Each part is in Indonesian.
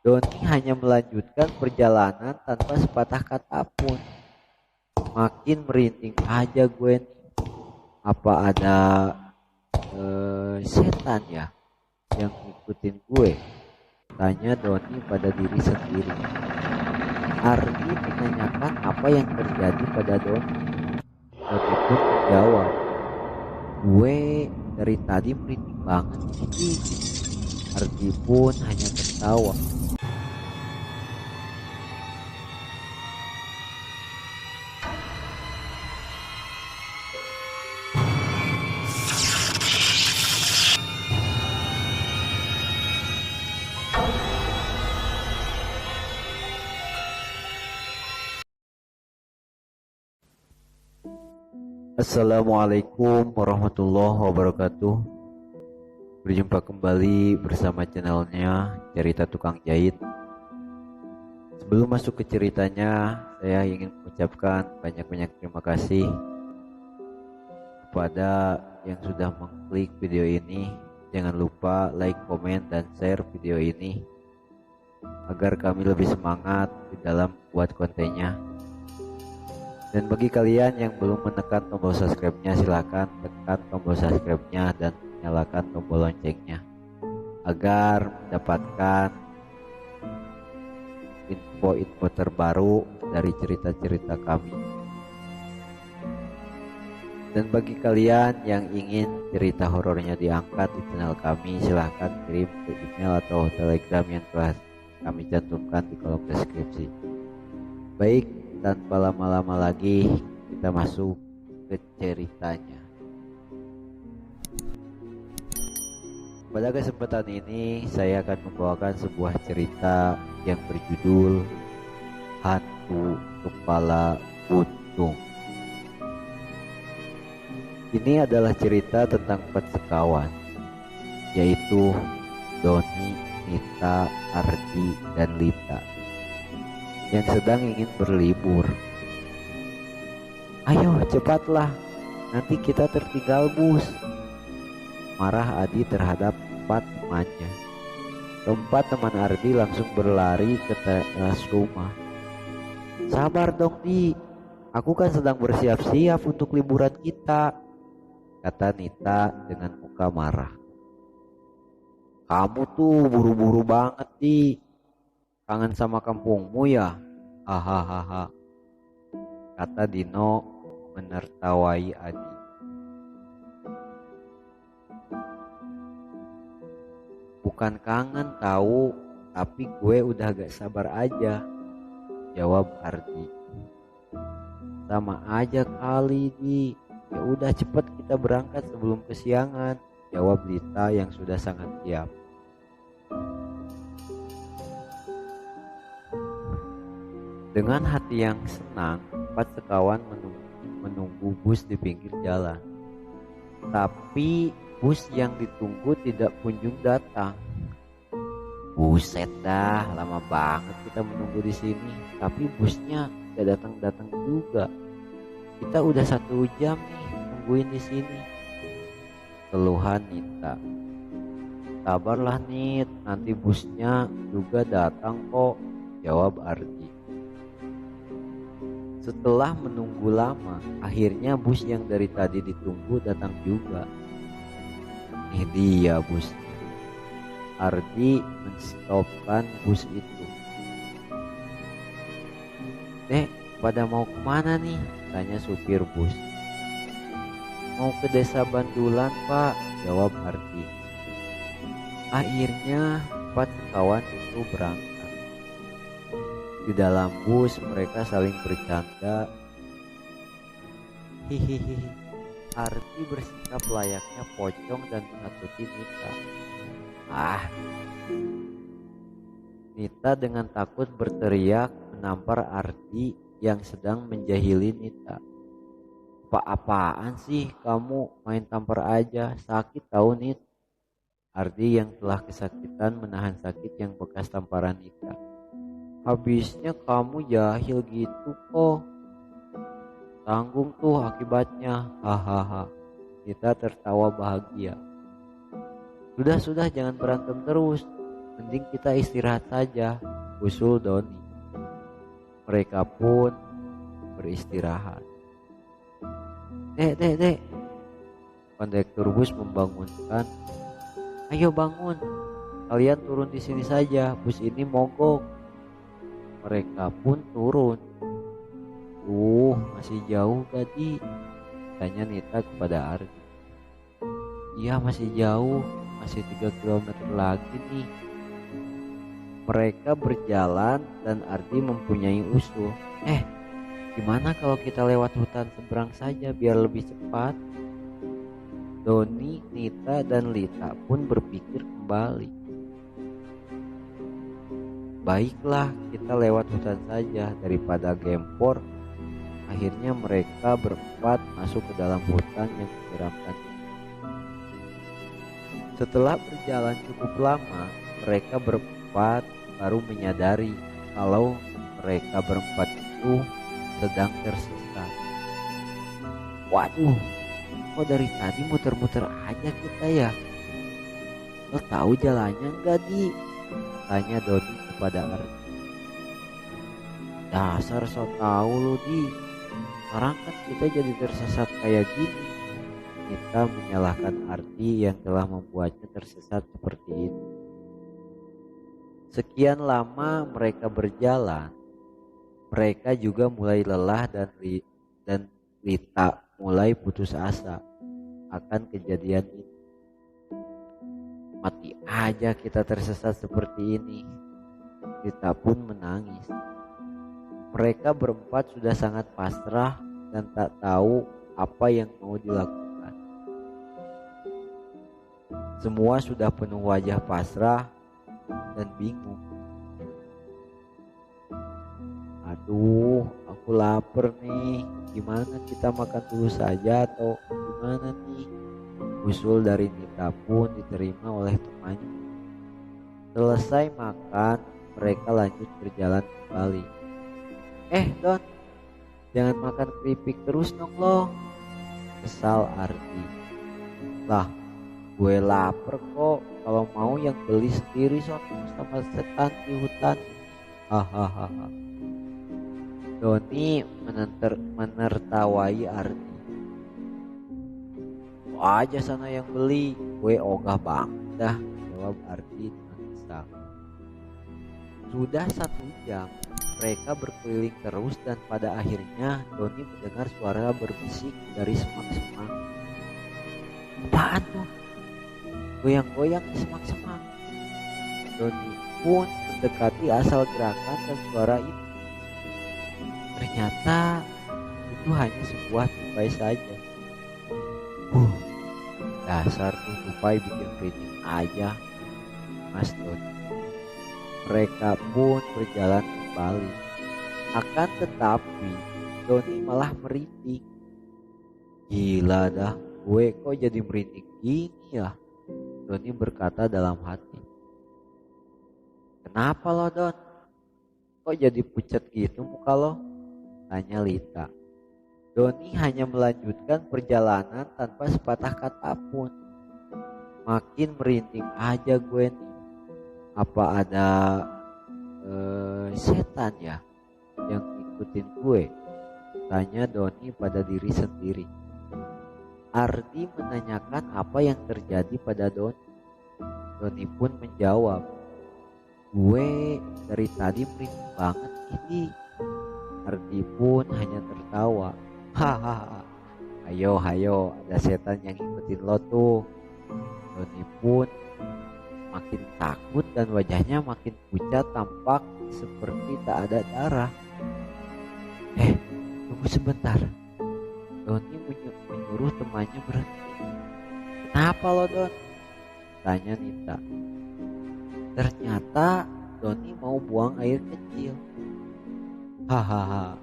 Doni hanya melanjutkan perjalanan tanpa sepatah kata pun. Makin merinding aja gue nih. Apa ada setan ya yang ngikutin gue? Tanya Doni pada diri sendiri. Ardi menanyakan apa yang terjadi pada Doni. Doni pun menjawab, gue dari tadi merinding banget sih. Ardi pun hanya tertawa. Assalamualaikum warahmatullahi wabarakatuh. Berjumpa kembali bersama channelnya Cerita Tukang Jahit. Sebelum masuk ke ceritanya, saya ingin mengucapkan banyak-banyak terima kasih kepada yang sudah mengklik video ini. Jangan lupa like, komen, dan share video ini agar kami lebih semangat di dalam buat kontennya. Dan bagi kalian yang belum menekan tombol subscribe-nya, silakan tekan tombol subscribe-nya dan nyalakan tombol loncengnya agar mendapatkan info-info terbaru dari cerita-cerita kami. Dan bagi kalian yang ingin cerita horornya diangkat di channel kami, silahkan kirim ke email atau telegram yang telah kami cantumkan di kolom deskripsi. Baik, tanpa lama-lama lagi kita masuk ke ceritanya. Pada kesempatan ini saya akan membawakan sebuah cerita yang berjudul Hantu Kepala Buntung. Ini adalah cerita tentang 4 sekawan, yaitu Doni, Nita, Ardi, dan Lita, yang sedang ingin berlibur. Ayo cepatlah, nanti kita tertinggal bus, marah Adi terhadap 4 temannya. Keempat teman Ardi langsung berlari ke teras rumah. Sabar dong Di, aku kan sedang bersiap-siap untuk liburan kita, kata Nita dengan muka marah. Kamu tuh buru-buru banget Di, kangen sama kampungmu ya? Hahaha, kata Dino menertawai Adi. Bukan kangen tahu, tapi gue udah gak sabar aja, jawab Ardi. Sama aja kali Di, ya udah cepet kita berangkat sebelum kesiangan, jawab Lita yang sudah sangat siap. Dengan hati yang senang, 4 sekawan menunggu bus di pinggir jalan. Tapi bus yang ditunggu tidak kunjung datang. Buset dah, lama banget kita menunggu di sini. Tapi busnya tidak datang-datang juga. Kita udah 1 jam nih nungguin di sini, keluhan Nita. Sabarlah Nit, nanti busnya juga datang kok, jawab Ardi. Setelah menunggu lama, akhirnya bus yang dari tadi ditunggu datang juga. Ini dia busnya. Ardi menstopkan bus itu. Pada mau kemana nih? Tanya supir bus. Mau ke desa Bandulan Pak, jawab Ardi. Akhirnya 4 kawan itu berangkat. Di dalam bus mereka saling bercanda. Hihihi. Ardi bersikap layaknya pocong dan menakuti Nita. Nita dengan takut berteriak menampar Ardi yang sedang menjahili Nita. Apa-apaan sih kamu, main tampar aja, sakit tahu Nit. Ardi yang telah kesakitan menahan sakit yang bekas tamparan Nita. Habisnya kamu jahil gitu kok. Tanggung tuh akibatnya, hahaha. Nita tertawa bahagia. Sudah jangan berantem terus. Mending kita istirahat saja, usul Doni. Mereka pun beristirahat. Dek, kondektur bus membangunkan. Ayo bangun, kalian turun di sini saja, bus ini mogok. Mereka pun turun. Masih jauh tadi, tanya Nita kepada Ardi. Iya masih jauh, masih 3 kilometer lagi nih. Mereka berjalan dan Ardi mempunyai usul. Gimana kalau kita lewat hutan seberang saja biar lebih cepat? Doni, Nita, dan Lita pun berpikir kembali. Baiklah, kita lewat hutan saja daripada gempor. Akhirnya mereka berempat masuk ke dalam hutan yang menyeramkan. Setelah berjalan cukup lama, mereka berempat baru menyadari kalau mereka berempat itu sedang tersesat. Waduh, kok dari tadi muter-muter aja kita ya? Lo tahu jalannya enggak, Di? Tanya Doni kepada Ardi. Dasar so tahu lo, Di. Sekarang kan kita jadi tersesat kayak gini. Kita menyalahkan Ardi yang telah membuatnya tersesat seperti itu. Sekian lama mereka berjalan. Mereka juga mulai lelah dan Lita mulai putus asa akan kejadian ini. Mati aja kita tersesat seperti ini. Lita pun menangis. Mereka berempat sudah sangat pasrah dan tak tahu apa yang mau dilakukan. Semua sudah penuh wajah pasrah dan bingung. Aduh, aku lapar nih. Gimana kita makan dulu saja atau gimana nih? Usul dari Nita pun diterima oleh temannya. Selesai makan, mereka lanjut berjalan kembali. Don, jangan makan keripik terus dong lo, kesal Ardi. Lah, gue lapar kok. Kalau mau yang beli sendiri sama setan di hutan. Hahaha. Doni menertawai Ardi. Lo aja sana yang beli, gue ogah banget dah, jawab Ardi dengan kesal. Sudah 1 jam mereka berkeliling terus dan pada akhirnya Doni mendengar suara berbisik dari semak-semak. Apaan tuh? Goyang-goyang di semak-semak. Doni pun mendekati asal gerakan dan suara itu. Ternyata itu hanya sebuah tupai saja. Dasar tuh tupai bikin merinding aja, Mas Doni. Mereka pun berjalan kembali. Akan tetapi Doni malah merinding. Gila dah, gue kok jadi merinding gini ya? Doni berkata dalam hati. Kenapa lo, Don? Kok jadi pucat gitu muka lo? Tanya Lita. Doni hanya melanjutkan perjalanan tanpa sepatah kata pun. Makin merinding aja gue nih. Apa ada setan ya yang ngikutin gue? Tanya Doni pada diri sendiri. Ardi menanyakan apa yang terjadi pada Doni. Doni pun menjawab, gue dari tadi merinding banget ini. Ardi pun hanya tertawa. Hahaha, hayo ada setan yang ngikutin lo tuh. Doni pun makin takut dan wajahnya makin pucat, tampak seperti tak ada darah. Tunggu sebentar. Doni menyuruh temannya berhenti. Kenapa lo, Don? Tanya Nita. Ternyata Doni mau buang air kecil. Hahaha,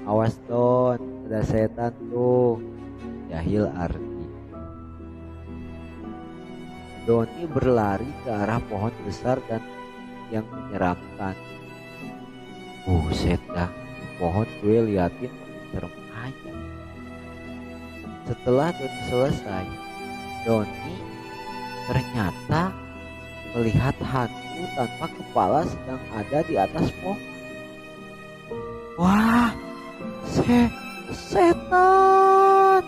awas Don, ada setan tuh, jahil Ardi. Doni berlari ke arah pohon besar dan yang menyeramkan. Buset dah, pohon gue liatin serem aja. Setelah Doni selesai, Doni ternyata melihat hantu tanpa kepala sedang ada di atas pohon. Wah, setan!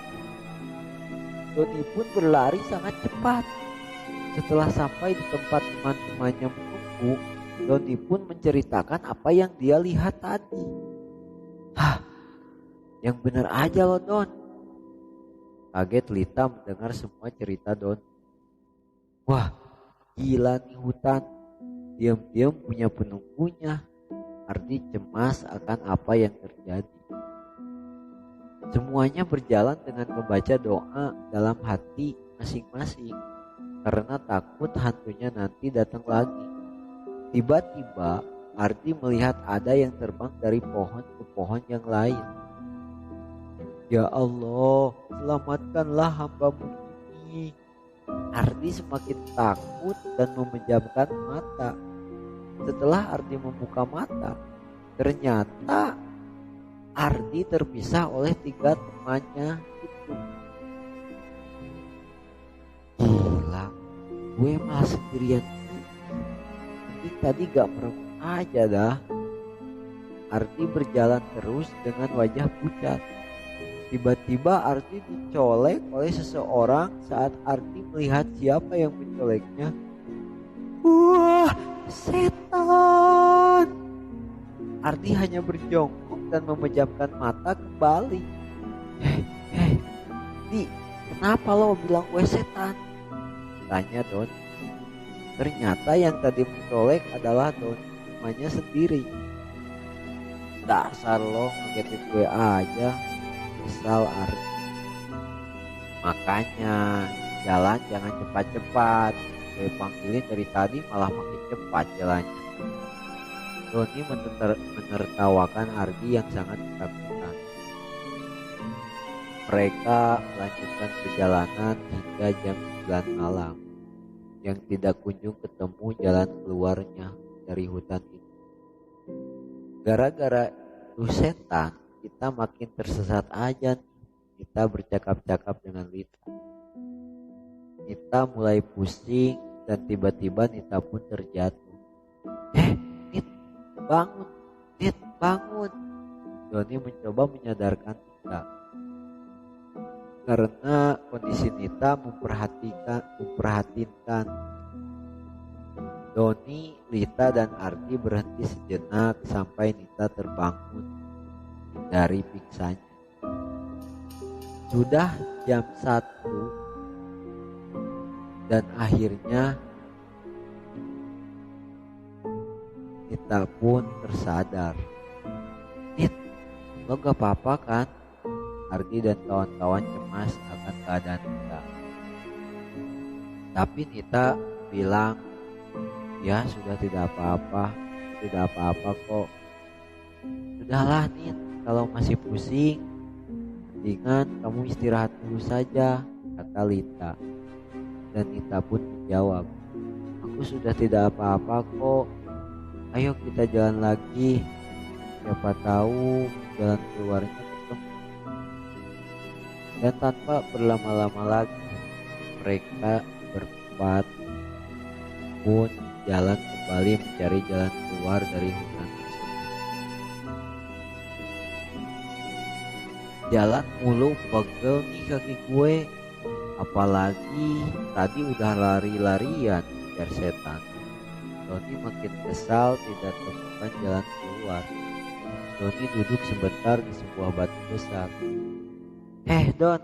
Doni pun berlari sangat cepat. Setelah sampai di tempat teman-temannya menunggu, Doni pun menceritakan apa yang dia lihat tadi. Hah, yang benar aja loh Don. Kaget Lita mendengar semua cerita Don. Wah, gila nih hutan. Diam-diam punya penunggunya. Ardi cemas akan apa yang terjadi. Semuanya berjalan dengan membaca doa dalam hati masing-masing karena takut hantunya nanti datang lagi. Tiba-tiba Ardi melihat ada yang terbang dari pohon ke pohon yang lain. Ya Allah, selamatkanlah hamba-Mu ini. Ardi semakin takut dan memejamkan mata. Setelah Ardi membuka mata, ternyata Ardi terpisah oleh 3 temannya itu. Gila, gue malah sendirian. Tadi gak merem aja dah. Ardi berjalan terus dengan wajah pucat. Tiba-tiba Ardi dicolek oleh seseorang. Saat Ardi melihat siapa yang mencoleknya, wah, setan! Ardi hanya berjongkok dan memejamkan mata kembali. Di, kenapa lo bilang gue setan? Tanya Don. Ternyata yang tadi mencolek adalah Don, temannya sendiri. Dasar lo ngagetin gue aja. Kesal Ardi. Makanya jalan jangan cepat-cepat. Gue panggilin dari tadi malah makin cepat jalannya. Doni menertawakan Ardi yang sangat ketakutan. Mereka melanjutkan perjalanan hingga jam 9 malam. Yang tidak kunjung ketemu jalan keluarnya dari hutan itu. Gara-gara itu setan, kita makin tersesat aja nih. Kita bercakap-cakap dengan Lita. Nita mulai pusing dan tiba-tiba Nita pun terjatuh. Nit, bangun, Nit, bangun. Doni mencoba menyadarkan Nita. Karena kondisi Nita memperhatinkan. Doni, Lita dan Ardi berhenti sejenak sampai Nita terbangun dari pingsannya. Sudah jam 1 dan akhirnya Nita pun tersadar. Nit, lo gak apa-apa kan? Ardi dan kawan-kawan cemas akan keadaan Nita. Tapi Nita bilang, ya sudah tidak apa-apa kok. Sudahlah Nit, kalau masih pusing, mendingan kamu istirahat dulu saja, kata Lita. Dan Nita pun menjawab, aku sudah tidak apa-apa kok. Ayo kita jalan lagi, siapa tahu jalan keluarnya ketemu. Dan tanpa berlama-lama lagi, mereka berempat pun jalan kembali mencari jalan keluar dari hutan tersebut. Jalan mulu pegel nih kaki gue. Apalagi tadi udah lari-larian kejar setan. Doni makin kesal tidak temukan jalan keluar. Doni duduk sebentar di sebuah batu besar. Don,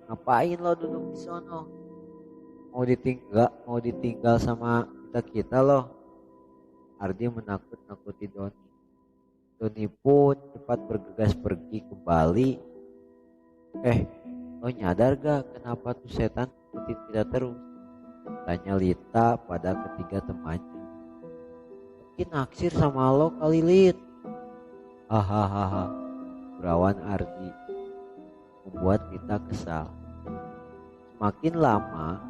ngapain lo duduk di sono? Mau ditinggal sama kita loh. Ardi menakut-nakuti Doni. Doni pun cepat bergegas pergi kembali. Lo nyadar gak kenapa tuh setan ikutin kita terus? Tanya Lita pada ketiga temannya. Mungkin naksir sama lo kali Lit. Hahaha, berawan Ardi. Membuat Lita kesal. Semakin lama,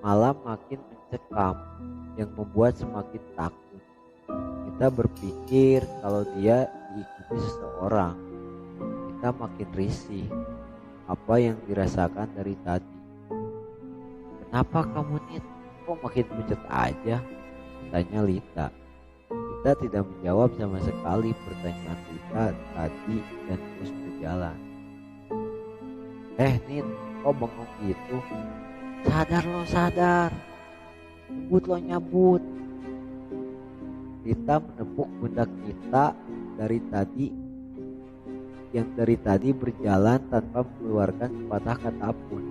malam makin mencekam yang membuat semakin takut. Kita berpikir kalau dia diikuti seseorang. Kita makin risih. Apa yang dirasakan dari tadi? Kenapa kamu Nit? kok makin pucat aja?" tanya Lita. Lita tidak menjawab sama sekali pertanyaan Lita tadi dan terus berjalan. Nit, kok bengong gitu? Sadar lo, sadar. Nyebut lo, nyebut. Lita menepuk pundak Nita yang dari tadi berjalan tanpa mengeluarkan sepatah kata pun.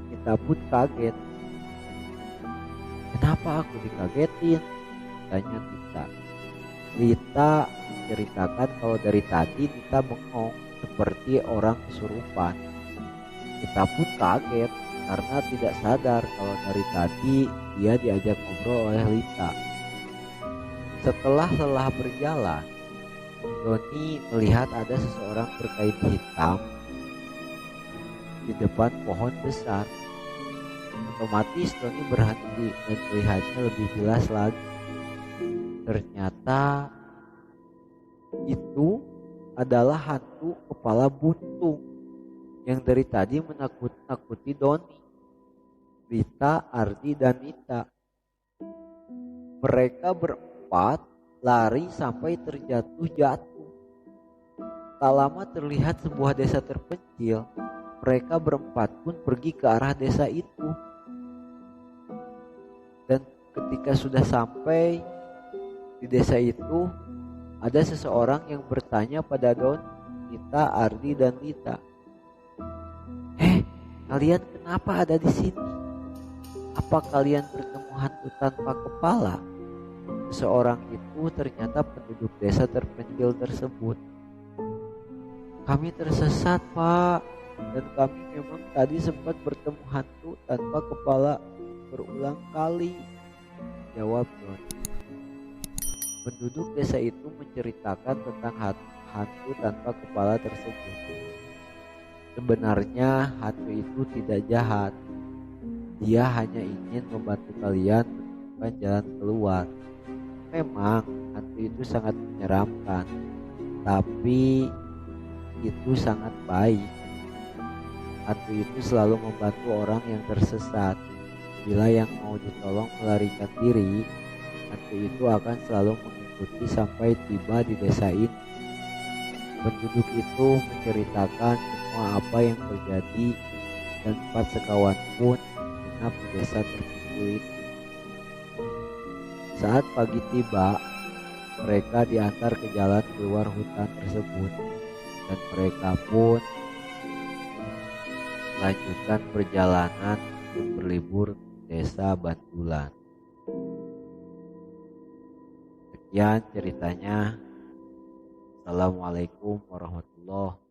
Nita pun kaget. "Kenapa aku dikagetin?" tanya Nita. Lita menceritakan kalau dari tadi Nita bengong seperti orang kesurupan. Nita pun kaget karena tidak sadar kalau dari tadi dia diajak ngobrol oleh Lita. Setelah lelah berjalan, Doni melihat ada seseorang berkain hitam di depan pohon besar. Otomatis Doni berhenti dan melihatnya lebih jelas lagi. Ternyata itu adalah hantu kepala buntung yang dari tadi menakut-nakuti Doni, Rita, Ardi, dan Nita. Mereka berempat lari sampai terjatuh-jatuh. Tak lama terlihat sebuah desa terpencil. Mereka berempat pun pergi ke arah desa itu. Dan ketika sudah sampai di desa itu, ada seseorang yang bertanya pada Doni, Nita, Ardi, dan Lita. Kalian kenapa ada di sini? Apa kalian bertemu hantu tanpa kepala?" Seseorang itu ternyata penduduk desa terpencil tersebut. "Kami tersesat, Pak, dan kami memang tadi sempat bertemu hantu tanpa kepala berulang kali," jawab Don. Penduduk desa itu menceritakan tentang hantu tanpa kepala tersebut. Sebenarnya hantu itu tidak jahat. Dia hanya ingin membantu kalian menemukan jalan keluar. Memang hantu itu sangat menyeramkan, tapi itu sangat baik. Hantu itu selalu membantu orang yang tersesat. Bila yang mau ditolong melarikan diri, hantu itu akan selalu mengikuti sampai tiba di desa ini. Penduduk itu menceritakan semua apa yang terjadi dan 4 sekawan pun menginap di desa terpencil itu. Saat pagi tiba, mereka diantar ke jalan keluar hutan tersebut dan mereka pun melanjutkan perjalanan untuk berlibur ke desa Bantulan. Sekian ceritanya. Assalamualaikum warahmatullahi